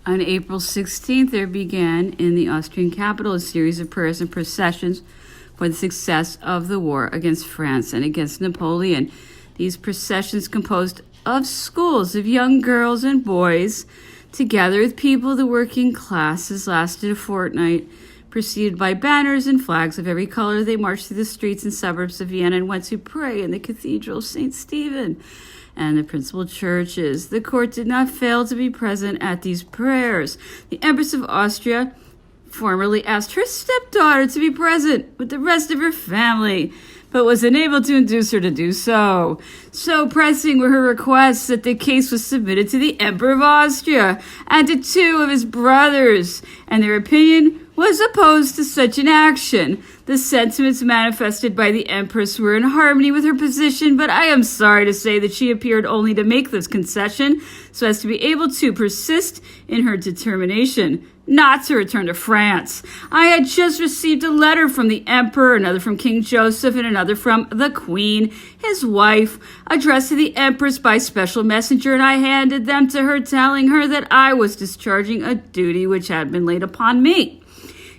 On April 16th, there began in the Austrian capital a series of prayers and processions for the success of the war against France and against Napoleon. These processions, composed of schools of young girls and boys, together with people of the working classes, lasted a fortnight. Preceded by banners and flags of every color, they marched through the streets and suburbs of Vienna and went to pray in the Cathedral of St. Stephen and the principal churches. The court did not fail to be present at these prayers. The Empress of Austria formerly asked her stepdaughter to be present with the rest of her family, but was unable to induce her to do so. So pressing were her requests that the case was submitted to the Emperor of Austria and to two of his brothers, and their opinion was opposed to such an action. The sentiments manifested by the Empress were in harmony with her position, but I am sorry to say that she appeared only to make this concession so as to be able to persist in her determination not to return to France. I had just received a letter from the Emperor, another from King Joseph, and another from the Queen, his wife, addressed to the Empress by special messenger, and I handed them to her, telling her that I was discharging a duty which had been laid upon me.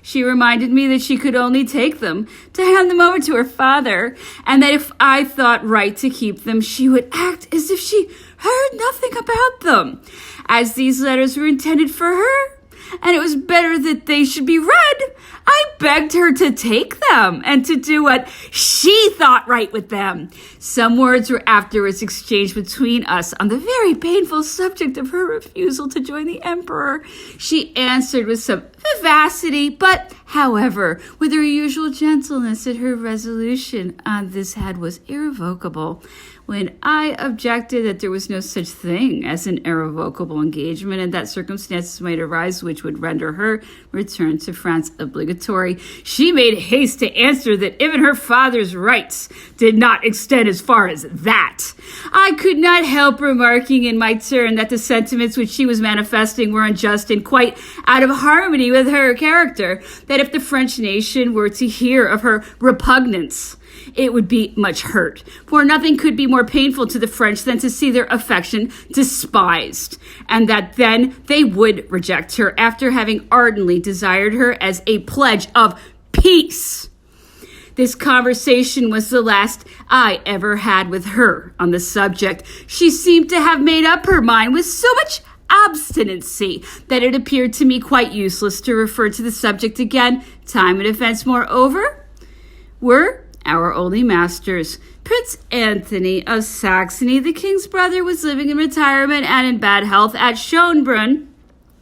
She reminded me that she could only take them to hand them over to her father, and that if I thought right to keep them, she would act as if she heard nothing about them. As these letters were intended for her, and it was better that they should be read, I begged her to take them and to do what she thought right with them. Some words were afterwards exchanged between us on the very painful subject of her refusal to join the Emperor. She answered with some vivacity, but, however, with her usual gentleness, that her resolution on this head was irrevocable. When I objected that there was no such thing as an irrevocable engagement and that circumstances might arise which would render her return to France obligatory, she made haste to answer that even her father's rights did not extend as far as that. I could not help remarking in my turn that the sentiments which she was manifesting were unjust and quite out of harmony with her character, that if the French nation were to hear of her repugnance, it would be much hurt, for nothing could be more painful to the French than to see their affection despised, and that then they would reject her after having ardently desired her as a pledge of peace. This conversation was the last I ever had with her on the subject. She seemed to have made up her mind with so much obstinacy that it appeared to me quite useless to refer to the subject again. Time and events, moreover, were our only masters. Prince Anthony of Saxony, the king's brother, was living in retirement and in bad health at Schönbrunn.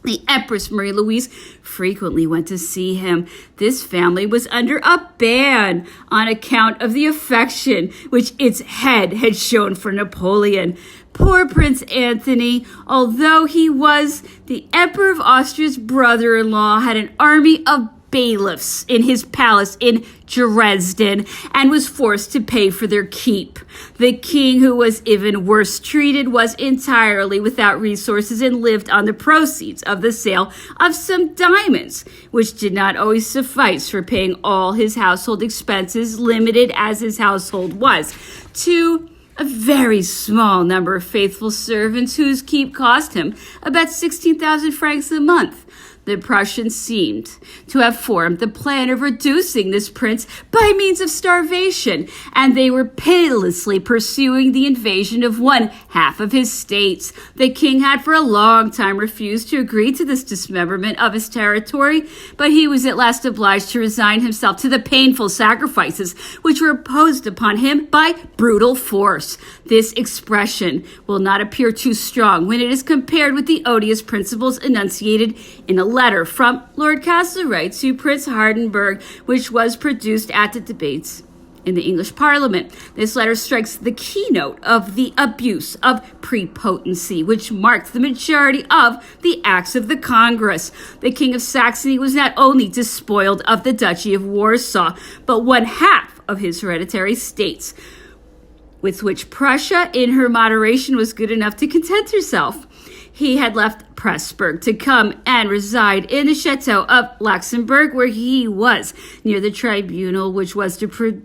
The Empress Marie-Louise frequently went to see him. This family was under a ban on account of the affection which its head had shown for Napoleon. Poor Prince Anthony, although he was the Emperor of Austria's brother-in-law, had an army of bailiffs in his palace in Dresden and was forced to pay for their keep. The king, who was even worse treated, was entirely without resources and lived on the proceeds of the sale of some diamonds, which did not always suffice for paying all his household expenses, limited as his household was to a very small number of faithful servants whose keep cost him about 16,000 francs a month. The Prussians seemed to have formed the plan of reducing this prince by means of starvation, and they were pitilessly pursuing the invasion of one half of his states. The king had for a long time refused to agree to this dismemberment of his territory, but he was at last obliged to resign himself to the painful sacrifices which were imposed upon him by brutal force. This expression will not appear too strong when it is compared with the odious principles enunciated in a letter from Lord Castlereagh to Prince Hardenberg, which was produced at the debates in the English Parliament. This letter strikes the keynote of the abuse of prepotency, which marked the majority of the acts of the Congress. The King of Saxony was not only despoiled of the Duchy of Warsaw, but one half of his hereditary states, with which Prussia, in her moderation, was good enough to content herself. He had left Pressburg to come and reside in the chateau of Luxembourg, where he was near the tribunal which was to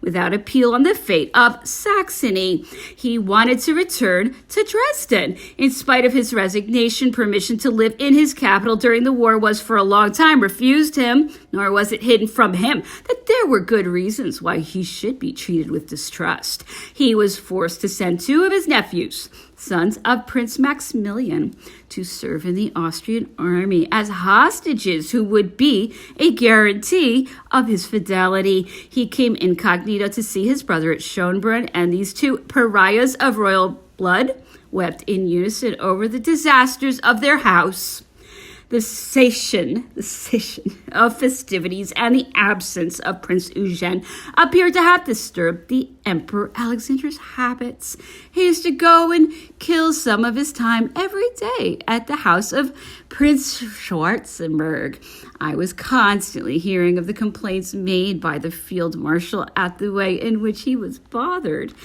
without appeal on the fate of Saxony. He wanted to return to Dresden. In spite of his resignation, permission to live in his capital during the war was for a long time refused him, nor was it hidden from him that there were good reasons why he should be treated with distrust. He was forced to send 2 of his nephews, sons of Prince Maximilian, to serve in the Austrian army as hostages who would be a guarantee of his fidelity. He came incognito to see his brother at Schönbrunn, and these 2 pariahs of royal blood wept in unison over the disasters of their house. The cessation of festivities and the absence of Prince Eugene appeared to have disturbed the Emperor Alexander's habits. He used to go and kill some of his time every day at the house of Prince Schwarzenberg. I was constantly hearing of the complaints made by the field marshal at the way in which he was bothered.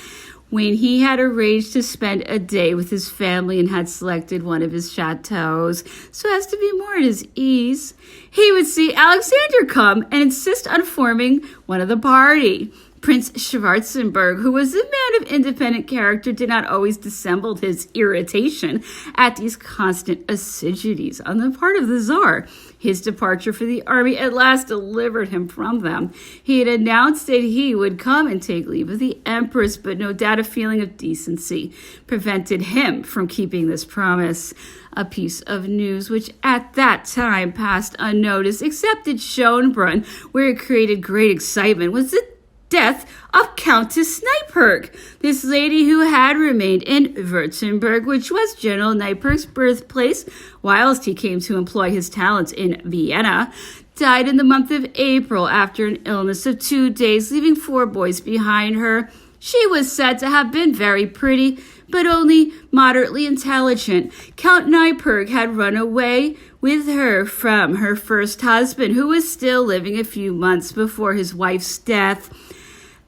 When he had arranged to spend a day with his family and had selected one of his chateaus so as to be more at his ease, he would see Alexander come and insist on forming one of the party. Prince Schwarzenberg, who was a man of independent character, did not always dissemble his irritation at these constant assiduities on the part of the Tsar. His departure for the army at last delivered him from them. He had announced that he would come and take leave of the Empress, but no doubt a feeling of decency prevented him from keeping this promise. A piece of news which at that time passed unnoticed, except at Schönbrunn, where it created great excitement, was the death of Countess Neipperg. This lady, who had remained in Württemberg, which was General Neipperg's birthplace, whilst he came to employ his talents in Vienna, died in the month of April after an illness of 2 days, leaving 4 boys behind her. She was said to have been very pretty, but only moderately intelligent. Count Neipperg had run away with her from her first husband, who was still living a few months before his wife's death.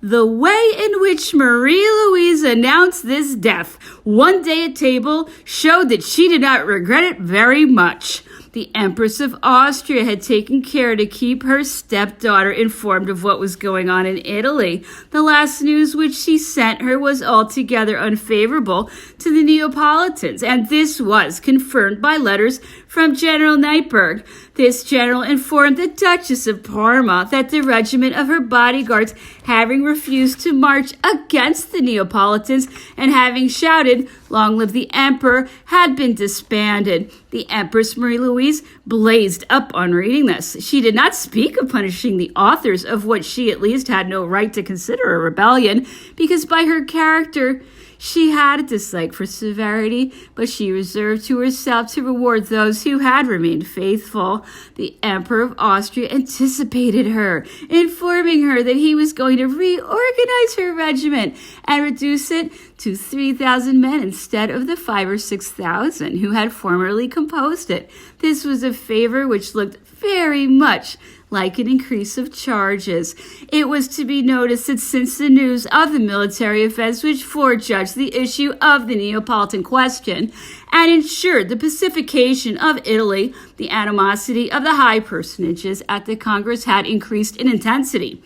The way in which Marie-Louise announced this death one day at table showed that she did not regret it very much. The Empress of Austria had taken care to keep her stepdaughter informed of what was going on in Italy. The last news which she sent her was altogether unfavorable to the Neapolitans, and this was confirmed by letters from General Neipperg. This general informed the Duchess of Parma that the regiment of her bodyguards, having refused to march against the Neapolitans and having shouted, "Long live the Emperor," had been disbanded. The Empress Marie-Louise blazed up on reading this. She did not speak of punishing the authors of what she at least had no right to consider a rebellion, because by her character she had a dislike for severity, but she reserved to herself to reward those who had remained faithful. The Emperor of Austria anticipated her, informing her that he was going to reorganize her regiment and reduce it to 3,000 men instead of the 5,000 or 6,000 who had formerly composed it. This was a favor which looked very much like an increase of charges. It was to be noticed that since the news of the military events which forejudged the issue of the Neapolitan question and ensured the pacification of Italy, the animosity of the high personages at the Congress had increased in intensity,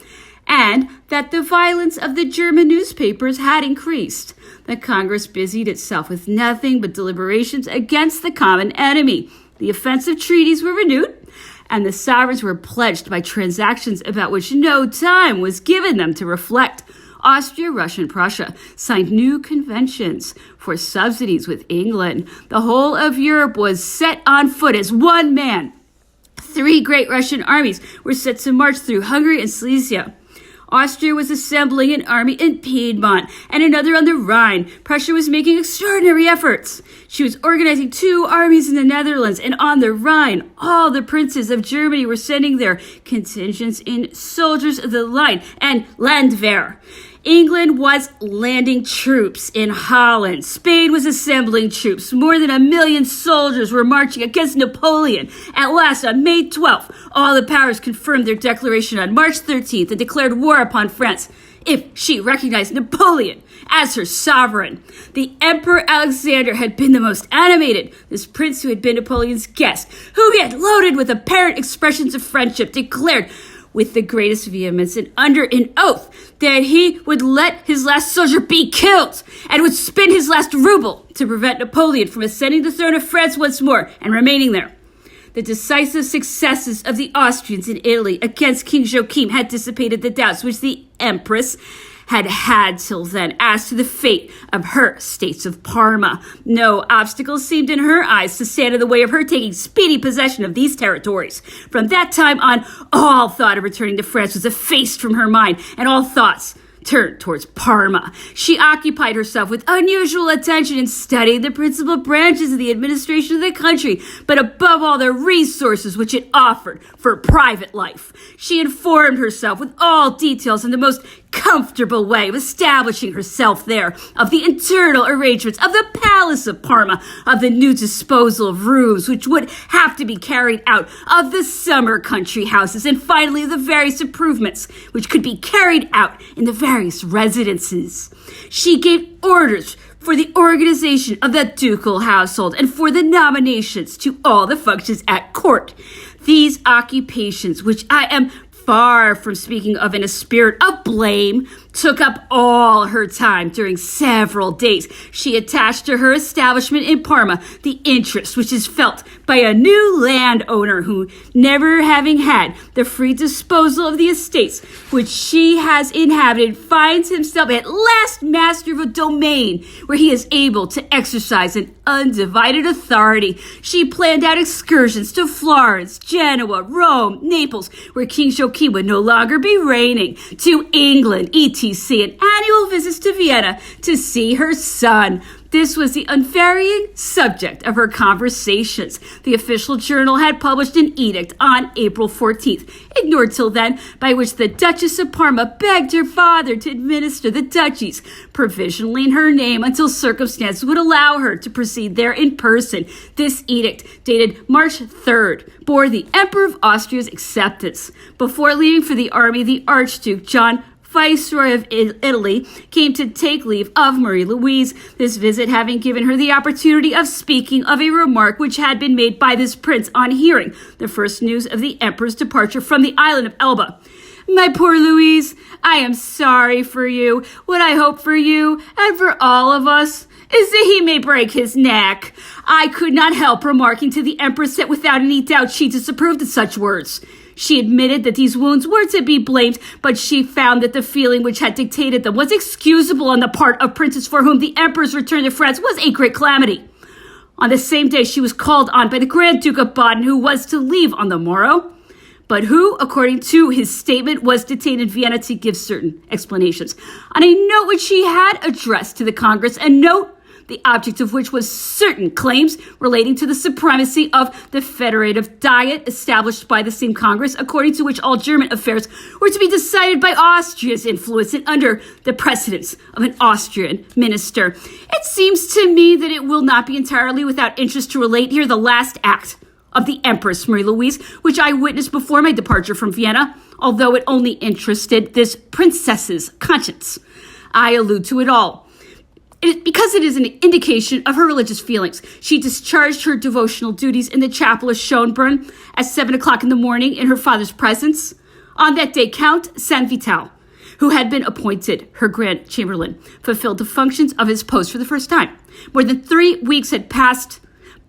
and that the violence of the German newspapers had increased. The Congress busied itself with nothing but deliberations against the common enemy. The offensive treaties were renewed, and the sovereigns were pledged by transactions about which no time was given them to reflect. Austria, Russia, and Prussia signed new conventions for subsidies with England. The whole of Europe was set on foot as one man. 3 great Russian armies were set to march through Hungary and Silesia. Austria was assembling an army in Piedmont and another on the Rhine. Prussia was making extraordinary efforts. She was organizing 2 armies in the Netherlands and on the Rhine. All the princes of Germany were sending their contingents in soldiers of the line and Landwehr. England was landing troops in Holland. Spain was assembling troops. More than 1 million soldiers were marching against Napoleon. At last, on May 12th, all the powers confirmed their declaration on March 13th and declared war upon France if she recognized Napoleon as her sovereign. The Emperor Alexander had been the most animated. This prince, who had been Napoleon's guest, whom he had loaded with apparent expressions of friendship, declared, with the greatest vehemence and under an oath that he would let his last soldier be killed and would spend his last ruble to prevent Napoleon from ascending the throne of France once more and remaining there. The decisive successes of the Austrians in Italy against King Joachim had dissipated the doubts which the Empress had had till then as to the fate of her states of Parma. No obstacle seemed in her eyes to stand in the way of her taking speedy possession of these territories. From that time on, all thought of returning to France was effaced from her mind, and all thoughts turned towards Parma. She occupied herself with unusual attention in studying the principal branches of the administration of the country, but above all the resources which it offered for private life. She informed herself with all details in the most comfortable way of establishing herself there, of the internal arrangements of the Palace of Parma, of the new disposal of rooms which would have to be carried out, of the summer country houses, and finally of the various improvements which could be carried out in the various residences. She gave orders for the organization of the ducal household and for the nominations to all the functions at court. These occupations, which I am far from speaking of in a spirit of blame, took up all her time during several days. She attached to her establishment in Parma the interest which is felt by a new landowner who, never having had the free disposal of the estates which she has inhabited, finds himself at last master of a domain where he is able to exercise an undivided authority. She planned out excursions to Florence, Genoa, Rome, Naples, where King Joachim would no longer be reigning, to England, etc., and annual visits to Vienna to see her son. This was the unvarying subject of her conversations. The official journal had published an edict on April 14th, ignored till then, by which the Duchess of Parma begged her father to administer the duchies provisionally in her name until circumstances would allow her to proceed there in person. This edict, dated March 3rd, bore the Emperor of Austria's acceptance. Before leaving for the army, the Archduke John, Viceroy of Italy, came to take leave of Marie-Louise, this visit having given her the opportunity of speaking of a remark which had been made by this prince on hearing the first news of the emperor's departure from the island of Elba. "My poor Louise, I am sorry for you. What I hope for you, and for all of us, is that he may break his neck." I could not help remarking to the empress that without any doubt she disapproved of such words. She admitted that these wounds were to be blamed, but she found that the feeling which had dictated them was excusable on the part of princes for whom the emperor's return to France was a great calamity. On the same day, she was called on by the Grand Duke of Baden, who was to leave on the morrow, but who, according to his statement, was detained in Vienna to give certain explanations. On a note which she had addressed to the Congress, a note the object of which was certain claims relating to the supremacy of the federative diet established by the same Congress, according to which all German affairs were to be decided by Austria's influence and under the precedence of an Austrian minister. It seems to me that it will not be entirely without interest to relate here the last act of the Empress Marie-Louise, which I witnessed before my departure from Vienna, although it only interested this princess's conscience. I allude to it all because it is an indication of her religious feelings. She discharged her devotional duties in the chapel of Schönbrunn at 7 o'clock in the morning in her father's presence. On that day, Count Saint-Vital, who had been appointed her Grand Chamberlain, fulfilled the functions of his post for the first time. More than 3 weeks had passed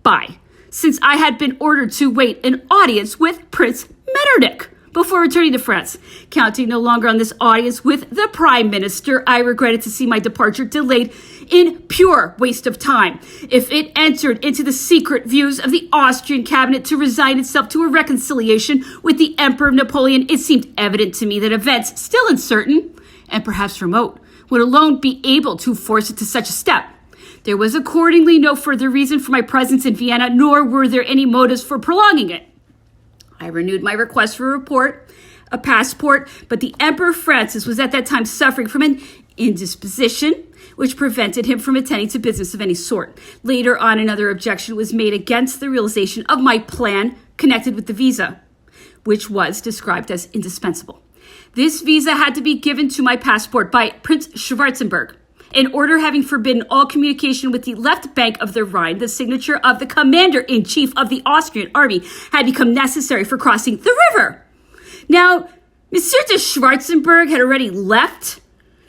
by since I had been ordered to wait an audience with Prince Metternich before returning to France. Counting no longer on this audience with the Prime Minister, I regretted to see my departure delayed in pure waste of time. If it entered into the secret views of the Austrian cabinet to resign itself to a reconciliation with the Emperor Napoleon, it seemed evident to me that events, still uncertain and perhaps remote, would alone be able to force it to such a step. There was accordingly no further reason for my presence in Vienna, nor were there any motives for prolonging it. I renewed my request for a passport, but the Emperor Francis was at that time suffering from an indisposition which prevented him from attending to business of any sort. Later on, another objection was made against the realization of my plan connected with the visa, which was described as indispensable. This visa had to be given to my passport by Prince Schwarzenberg. An order having forbidden all communication with the left bank of the Rhine, the signature of the commander-in-chief of the Austrian army had become necessary for crossing the river. Now, Monsieur de Schwarzenberg had already left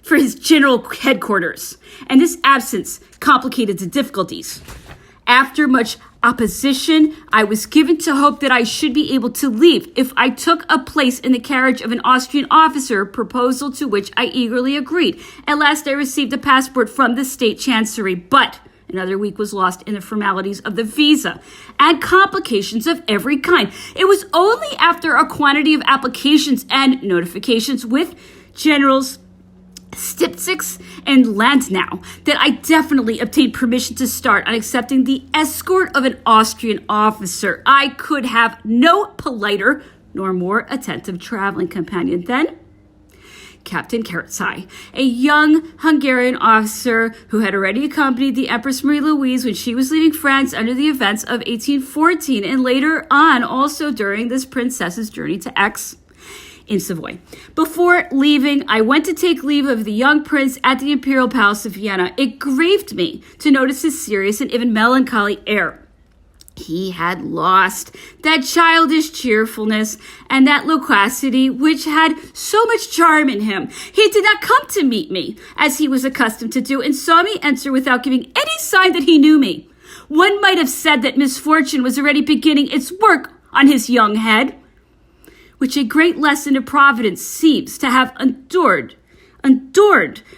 for his general headquarters, and this absence complicated the difficulties. After much opposition, I was given to hope that I should be able to leave if I took a place in the carriage of an Austrian officer, a proposal to which I eagerly agreed. At last I received a passport from the state chancery, but another week was lost in the formalities of the visa and complications of every kind. It was only after a quantity of applications and notifications with generals Stipsix and Landnau that I definitely obtained permission to start on accepting the escort of an Austrian officer. I could have no politer nor more attentive traveling companion than Captain Kertzai, a young Hungarian officer who had already accompanied the Empress Marie-Louise when she was leaving France under the events of 1814, and later on also during this princess's journey to Aix in Savoy. Before leaving, I went to take leave of the young prince at the Imperial Palace of Vienna. It grieved me to notice his serious and even melancholy air. He had lost that childish cheerfulness and that loquacity which had so much charm in him. He did not come to meet me, as he was accustomed to do, and saw me enter without giving any sign that he knew me. One might have said that misfortune was already beginning its work on his young head, which a great lesson of Providence seems to have adorned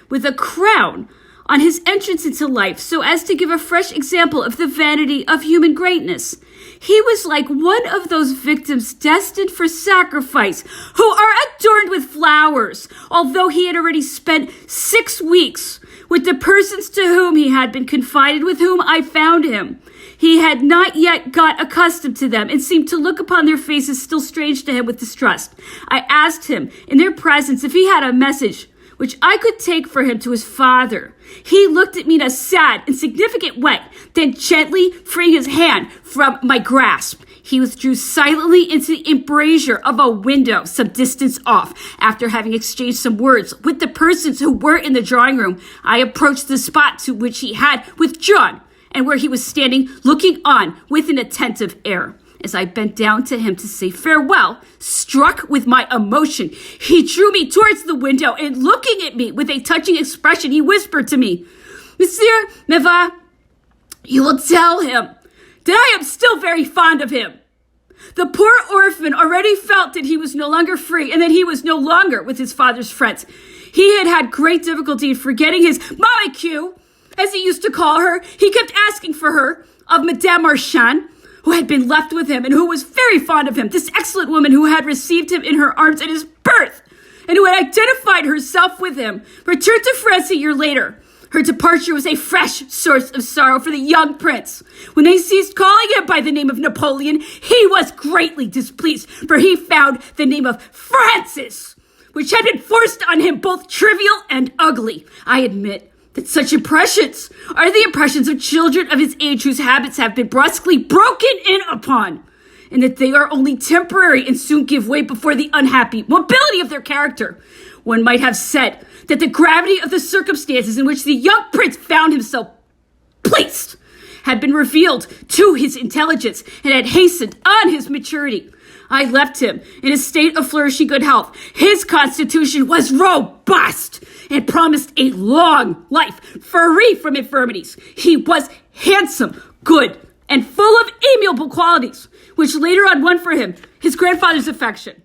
with a crown on his entrance into life, so as to give a fresh example of the vanity of human greatness. He was like one of those victims destined for sacrifice, who are adorned with flowers, although he had already spent 6 weeks with the persons to whom he had been confided, with whom I found him. He had not yet got accustomed to them, and seemed to look upon their faces still strange to him with distrust. I asked him in their presence if he had a message which I could take for him to his father. He looked at me in a sad and significant way, then gently freeing his hand from my grasp, he withdrew silently into the embrasure of a window some distance off. After having exchanged some words with the persons who were in the drawing room, I approached the spot to which he had withdrawn, and where he was standing looking on with an attentive air. As I bent down to him to say farewell, struck with my emotion, he drew me towards the window, and looking at me with a touching expression, he whispered to me, "Monsieur Méneval, you will tell him that I am still very fond of him." The poor orphan already felt that he was no longer free, and that he was no longer with his father's friends. He had had great difficulty in forgetting his Mamacue, as he used to call her. He kept asking for her of Madame Marchand, who had been left with him and who was very fond of him, this excellent woman who had received him in her arms at his birth and who had identified herself with him, returned to France a year later. Her departure was a fresh source of sorrow for the young prince. When they ceased calling him by the name of Napoleon, he was greatly displeased, for he found the name of Francis, which had been forced on him, both trivial and ugly. I admit that such impressions are the impressions of children of his age whose habits have been brusquely broken in upon, and that they are only temporary and soon give way before the unhappy mobility of their character. One might have said that the gravity of the circumstances in which the young prince found himself placed had been revealed to his intelligence and had hastened on his maturity. I left him in a state of flourishing good health. His constitution was robust and promised a long life, free from infirmities. He was handsome, good, and full of amiable qualities, which later on won for him his grandfather's affection.